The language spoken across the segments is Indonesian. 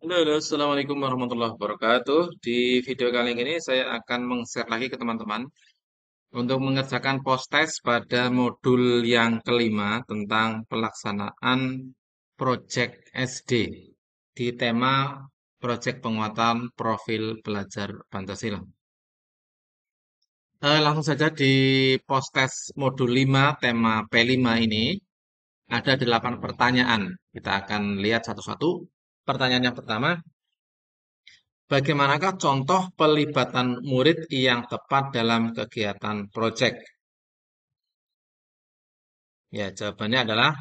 Halo, Assalamualaikum warahmatullahi wabarakatuh. Di video kali ini saya akan meng-share lagi ke teman-teman untuk mengerjakan post-test pada modul yang kelima tentang pelaksanaan Project SD di tema Project Penguatan Profil Pelajar Pancasila. Langsung saja di post-test modul 5 tema P5 ini ada 8 pertanyaan. Kita akan lihat satu-satu. Pertanyaan yang pertama, bagaimanakah contoh pelibatan murid yang tepat dalam kegiatan proyek? Ya, jawabannya adalah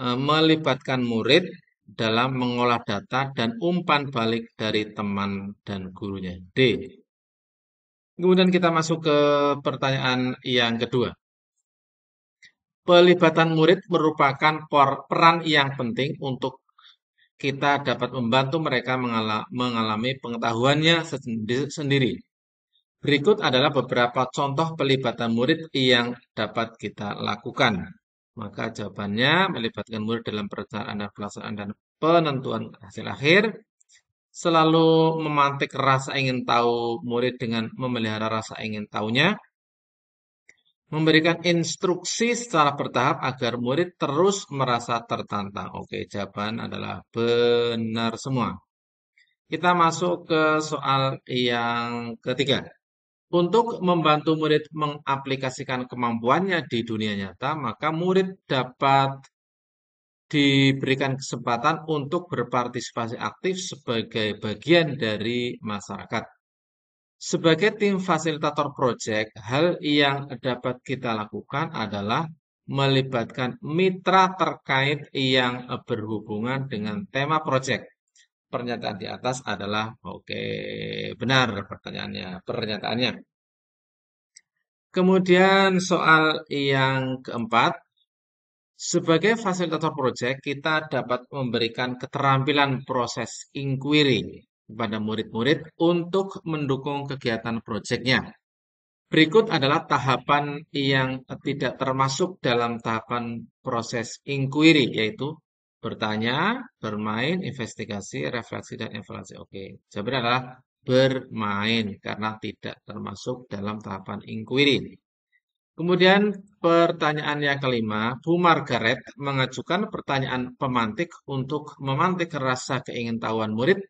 melibatkan murid dalam mengolah data dan umpan balik dari teman dan gurunya. D. Kemudian kita masuk ke pertanyaan yang kedua. Pelibatan murid merupakan peran yang penting untuk kita dapat membantu mereka mengalami pengetahuannya sendiri. Berikut adalah beberapa contoh pelibatan murid yang dapat kita lakukan. Maka jawabannya melibatkan murid dalam perencanaan dan pelaksanaan dan penentuan hasil akhir. Selalu memantik rasa ingin tahu murid dengan memelihara rasa ingin tahunya. Memberikan instruksi secara bertahap agar murid terus merasa tertantang. Oke, jawaban adalah benar semua. Kita masuk ke soal yang ketiga. Untuk membantu murid mengaplikasikan kemampuannya di dunia nyata, maka murid dapat diberikan kesempatan untuk berpartisipasi aktif sebagai bagian dari masyarakat. Sebagai tim fasilitator proyek, hal yang dapat kita lakukan adalah melibatkan mitra terkait yang berhubungan dengan tema proyek. Pernyataan di atas adalah oke, benar pernyataannya. Kemudian soal yang keempat, sebagai fasilitator proyek, kita dapat memberikan keterampilan proses inquiry kepada murid-murid untuk mendukung kegiatan proyeknya. Berikut adalah tahapan yang tidak termasuk dalam tahapan proses inquiry, yaitu bertanya, bermain, investigasi, refleksi, dan evaluasi. Oke, jawabannya adalah bermain karena tidak termasuk dalam tahapan inquiry. Kemudian pertanyaan yang kelima, Bu Margaret mengajukan pertanyaan pemantik untuk memantik rasa keingintahuan murid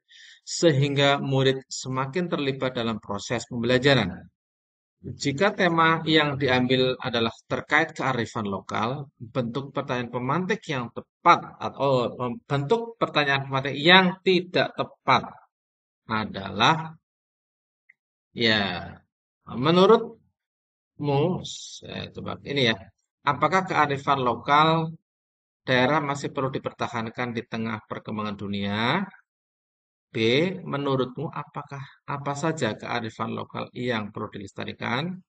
sehingga murid semakin terlibat dalam proses pembelajaran. Jika tema yang diambil adalah terkait kearifan lokal, bentuk pertanyaan pemantik yang tepat atau bentuk pertanyaan pemantik yang tidak tepat adalah ya menurut saya coba ini ya. Apakah kearifan lokal daerah masih perlu dipertahankan di tengah perkembangan dunia? B. Menurutmu apakah apa saja kearifan lokal yang perlu dilestarikan?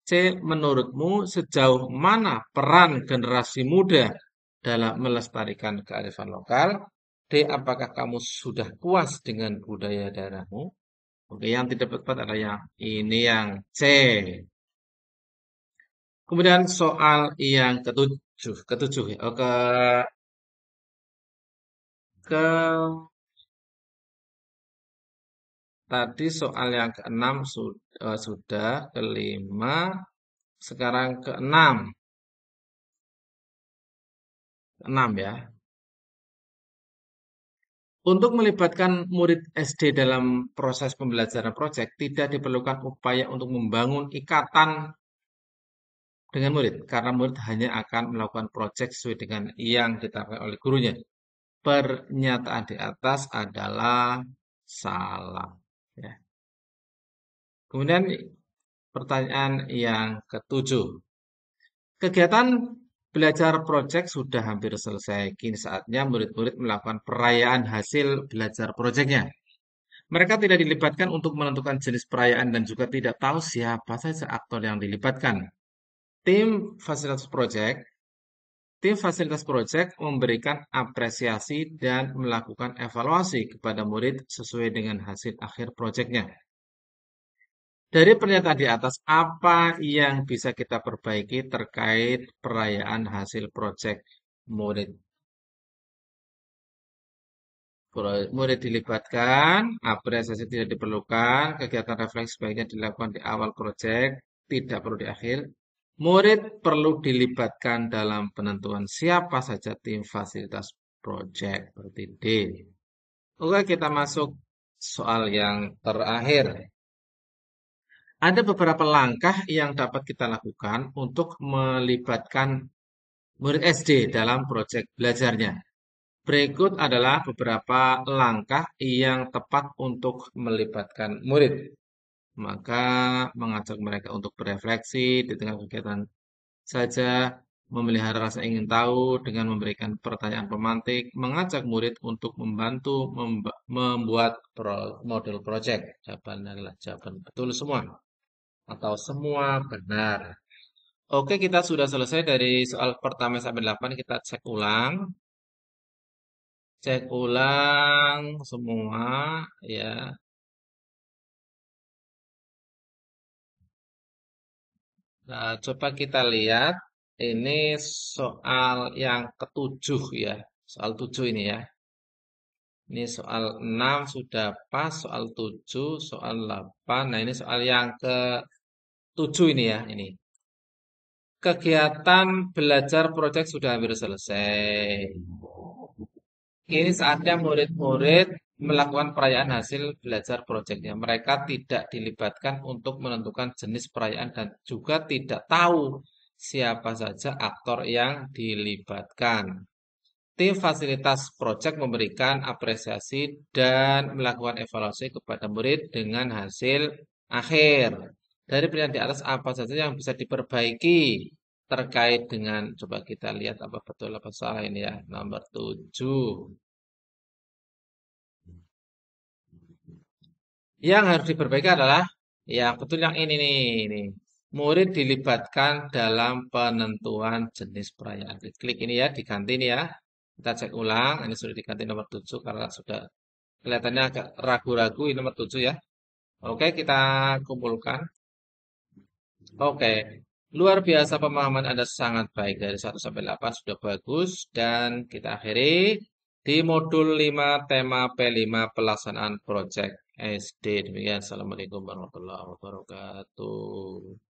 C. Menurutmu sejauh mana peran generasi muda dalam melestarikan kearifan lokal? D. Apakah kamu sudah puas dengan budaya daerahmu? Oke, yang tidak tepat adalah yang ini yang C. Kemudian soal yang ketujuh ya. Oh, ke tadi soal yang keenam sudah, kelima, sekarang keenam, enam ya. Untuk melibatkan murid SD dalam proses pembelajaran proyek, tidak diperlukan upaya untuk membangun ikatan dengan murid, karena murid hanya akan melakukan proyek sesuai dengan yang ditetapkan oleh gurunya. Pernyataan di atas adalah salah. Ya. Kemudian pertanyaan yang ketujuh. Kegiatan belajar proyek sudah hampir selesai. Kini saatnya murid-murid melakukan perayaan hasil belajar proyeknya. Mereka tidak dilibatkan untuk menentukan jenis perayaan dan juga tidak tahu siapa saja aktor yang dilibatkan. Tim fasilitas proyek Tim fasilitas proyek memberikan apresiasi dan melakukan evaluasi kepada murid sesuai dengan hasil akhir proyeknya. Dari pernyataan di atas, apa yang bisa kita perbaiki terkait perayaan hasil proyek murid? Murid dilibatkan, apresiasi tidak diperlukan, kegiatan refleksi sebaiknya dilakukan di awal proyek, tidak perlu di akhir. Murid perlu dilibatkan dalam penentuan siapa saja tim fasilitas proyek, berarti D. Oke, kita masuk soal yang terakhir. Ada beberapa langkah yang dapat kita lakukan untuk melibatkan murid SD dalam proyek belajarnya. Berikut adalah beberapa langkah yang tepat untuk melibatkan murid. Maka mengajak mereka untuk berefleksi di tengah kegiatan saja, memelihara rasa ingin tahu dengan memberikan pertanyaan pemantik, mengajak murid untuk membantu membuat model proyek. Jawabannya adalah jawaban betul semua atau semua benar. Oke, kita sudah selesai dari soal pertama sampai 8. Kita cek ulang. Cek ulang semua ya. Nah, coba kita lihat ini soal yang ketujuh ya. Soal 7 ini ya. Ini soal 6 sudah pas, soal 7, soal 8. Nah, ini soal yang ke-7 ini ya, ini. Kegiatan belajar proyek sudah hampir selesai. Ini saatnya murid-murid melakukan perayaan hasil belajar proyeknya. Mereka tidak dilibatkan untuk menentukan jenis perayaan dan juga tidak tahu siapa saja aktor yang dilibatkan. Tim fasilitas proyek memberikan apresiasi dan melakukan evaluasi kepada murid dengan hasil akhir. Dari pilihan di atas apa saja yang bisa diperbaiki terkait dengan, coba kita lihat apa betul apa salah ini ya, nomor 7. Yang harus diperbaiki adalah yang betul yang ini nih, ini. Murid dilibatkan dalam penentuan jenis perayaan. Klik ini ya, diganti nih ya. Kita cek ulang, ini sudah diganti nomor 7 karena sudah kelihatannya agak ragu-ragu ini nomor 7 ya. Oke, kita kumpulkan. Oke, luar biasa pemahaman Anda sangat baik dari 1 sampai 8 sudah bagus dan kita akhiri di modul 5 tema P5 pelaksanaan proyek SD. Demikian, Assalamualaikum warahmatullahi wabarakatuh.